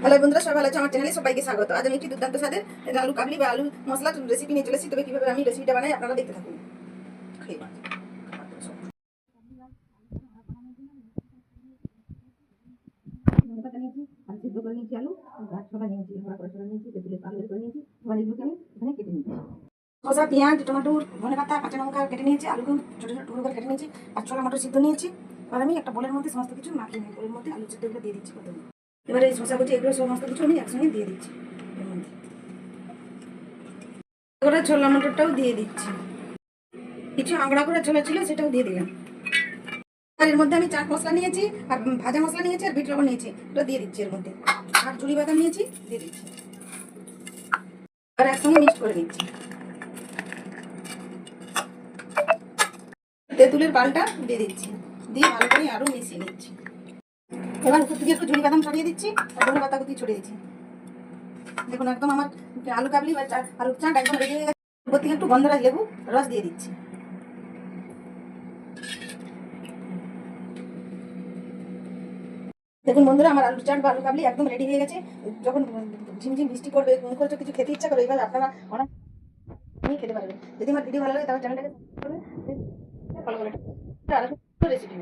Hello বন্ধুরা, সবাই ভালো আছো? আমার চ্যানেলে সবাইকে স্বাগত। আজ আমি একটি দুর্দান্ত স্বাদের আলু কাবলি বা আলু মশলা রেসিপি নিয়ে চলেছি। তবে কিভাবে আমি রেসিপিটা বানাই আপনারা দেখতে থাকুন। সিদ্ধ করে নিয়েছি আলু, গাছপালা নিয়েছি, নিয়েছি, তেঁতুলের পাতা করে নিয়েছি। এবার এগুলোকে আমি এখানে কেটে নিয়েছি। শসা, পেঁয়াজ, টমেটো, ধনেপাতা, কাঁচা লঙ্কা কেটে নিয়েছি, আলুকে ছোটো ছোটো টুকরো করে কেটে নিয়েছি, আর ছোলা মটর সিদ্ধ নিয়েছি। এবার আমি একটা বোলের মধ্যে সমস্ত কিছু মাখিয়ে নিই। বোলের মধ্যে আলু সিদ্ধগুলো দিয়ে দিচ্ছি প্রথমে। এবার এই শসা কুচি এগুলো সমস্ত কিছু আমি একসঙ্গে দিয়ে দিচ্ছি এর মধ্যে। করে ছোলা মটরটাও দিয়ে দিচ্ছি। কিছু আংড়া করে ছোলা ছিল, সেটাও দিয়ে দিলাম। আর এর মধ্যে আমি চাট মশলা নিয়েছি, আর ভাজা মশলা নিয়েছি, আর বিট লবণ নিয়েছি, ওটা দিয়ে দিচ্ছি এর মধ্যে। আর ঝুড়ি বাদাম নিয়েছি, দিয়ে দিচ্ছি। আর একসঙ্গে মিক্সড করে নিচ্ছি। তেঁতুলের পালটা দিয়ে দিচ্ছি, দিয়ে ভালো করে আরও মিশিয়ে নিচ্ছি। এবার উপর থেকে একটু ঝুড়ি বাদাম ছড়িয়ে দিচ্ছি, আর ধনে পাতা কুচি ছড়িয়ে দিচ্ছি। দেখুন একদম আমার আলু কাবলি বা আলু চাট একদম রেডি হয়ে গেছে। উপর থেকে একটু গন্ধরাজ লেবু রস দিয়ে দিচ্ছি। দেখুন বন্ধুরা, আমার আলু চাট বা আলু কাবলি একদম রেডি হয়ে গেছে। যখন ঝিমঝিম বৃষ্টি পড়বে, করছো কিছু খেতে ইচ্ছা করবে, এবার আপনারা অনেক খেতে পারবেন। যদি আমার ভিডিও ভালো লাগে তাহলে চ্যানেলটাকে ফলো করে রেসিপি।